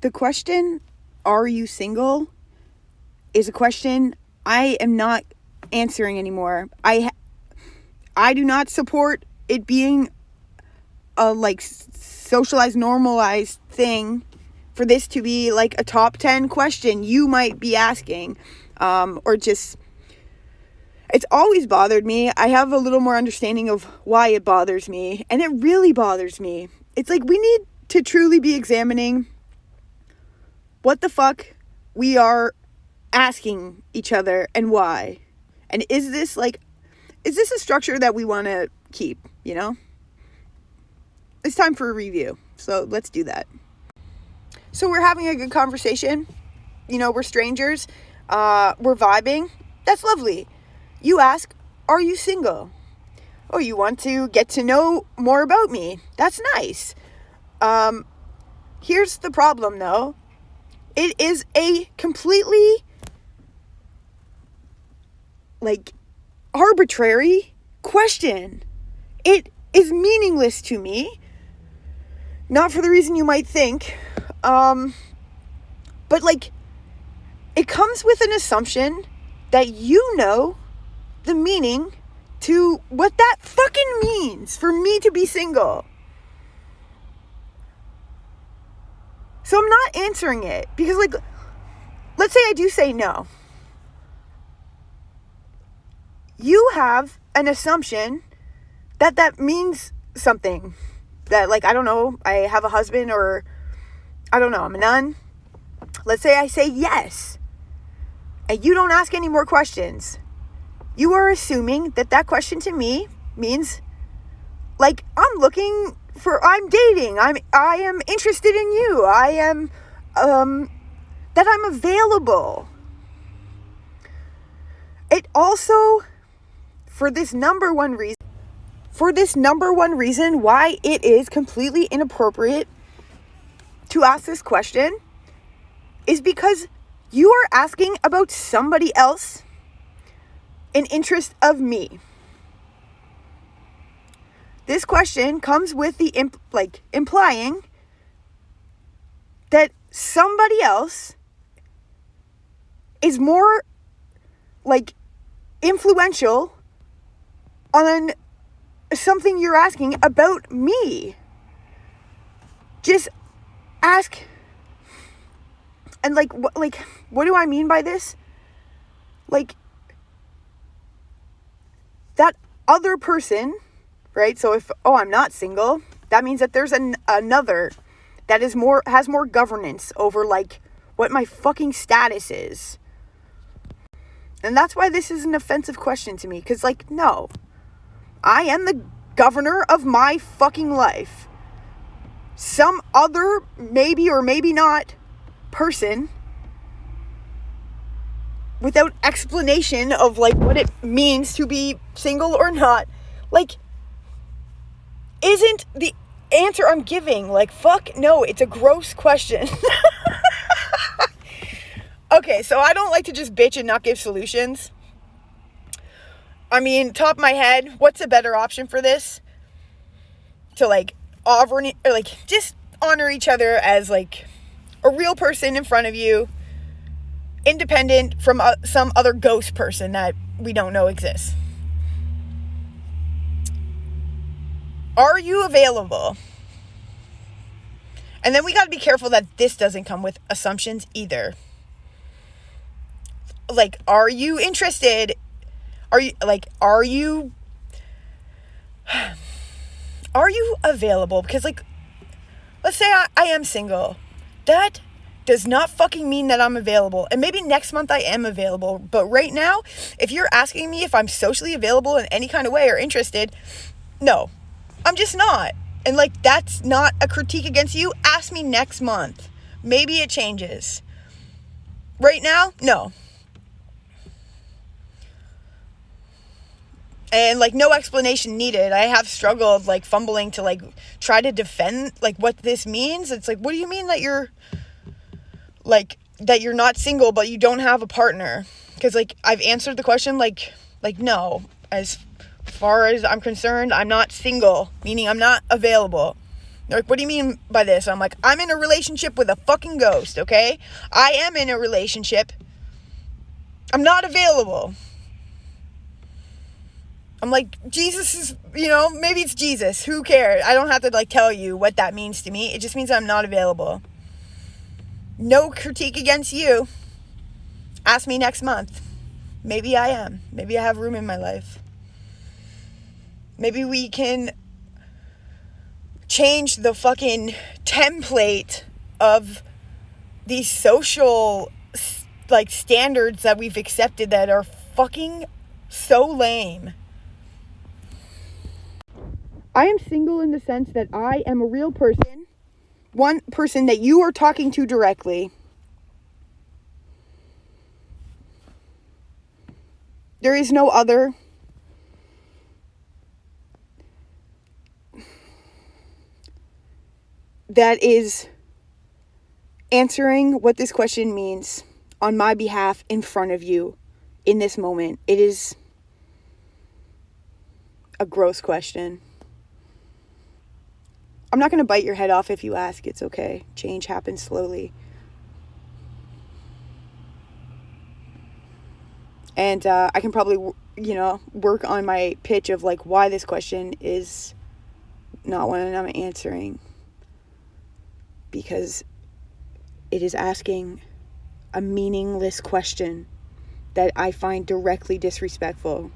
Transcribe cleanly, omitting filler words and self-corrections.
the question, are you single, is a question I am not answering anymore. I do not support it being a like socialized, normalized thing for this to be like a top 10 question you might be asking, or just, it's always bothered me. I have a little more understanding of why it bothers me, and it really bothers me. It's like we need to truly be examining what the fuck we are asking each other and why. And is this a structure that we want to keep, you know? It's time for a review. So let's do that. So we're having a good conversation. You know, we're strangers. We're vibing. That's lovely. You ask, are you single? Oh, you want to get to know more about me. That's nice. Here's the problem though. It is a completely like arbitrary question. It is meaningless to me. Not for the reason you might think. But like, it comes with an assumption that you know the meaning to what that fucking means for me to be single. So I'm not answering it because, like, let's say I do say no. You have an assumption that that means something. That, like, I don't know, I have a husband, or I don't know, I'm a nun. Let's say I say yes, and you don't ask any more questions. You are assuming that that question to me means, like, I'm dating, I am interested in you, I am, that I'm available. It also, for this number one reason why it is completely inappropriate to ask this question is because you are asking about somebody else in interest of me. This question comes with the implying that somebody else is more like influential on something you're asking about me. Just ask. And what do I mean by this? Like, that other person, right? So if, I'm not single, that means that there's another that has more governance over, like, what my fucking status is. And that's why this is an offensive question to me. Because, like, no. I am the governor of my fucking life. Some other, maybe or maybe not, person, without explanation of, like, what it means to be single or not, like, isn't the answer I'm giving. Like, fuck no, it's a gross question. Okay, so I don't like to just bitch and not give solutions. I mean, top of my head, what's a better option for this? To, like, offer, or, like, just honor each other as, like, a real person in front of you, independent from some other ghost person that we don't know exists. Are you available? And then we got to be careful that this doesn't come with assumptions either. Like, are you interested? Are you available? Because, like, let's say I am single. That does not fucking mean that I'm available. And maybe next month I am available. But right now, if you're asking me if I'm socially available in any kind of way or interested, no, I'm just not. And, like, that's not a critique against you. Ask me next month. Maybe it changes. Right now, no. And, like, no explanation needed. I have struggled, like, fumbling to, like, try to defend, like, what this means. It's like, what do you mean that you're, like, that you're not single, but you don't have a partner? Because, like, I've answered the question, like, no. As far as I'm concerned, I'm not single, meaning I'm not available. They're like, what do you mean by this? I'm like, I'm in a relationship with a fucking ghost, okay? I am in a relationship. I'm not available. I'm like, Jesus is, maybe it's Jesus. Who cares? I don't have to, tell you what that means to me. It just means I'm not available. No critique against you. Ask me next month. Maybe I am. Maybe I have room in my life. Maybe we can change the fucking template of these social, standards that we've accepted that are fucking so lame. I am single in the sense that I am a real person. One person that you are talking to directly. There is no other. That is answering what this question means on my behalf in front of you in this moment. It is a gross question. I'm not going to bite your head off if you ask. It's okay. Change happens slowly. And I can probably, work on my pitch of why this question is not one I'm answering. Because it is asking a meaningless question that I find directly disrespectful.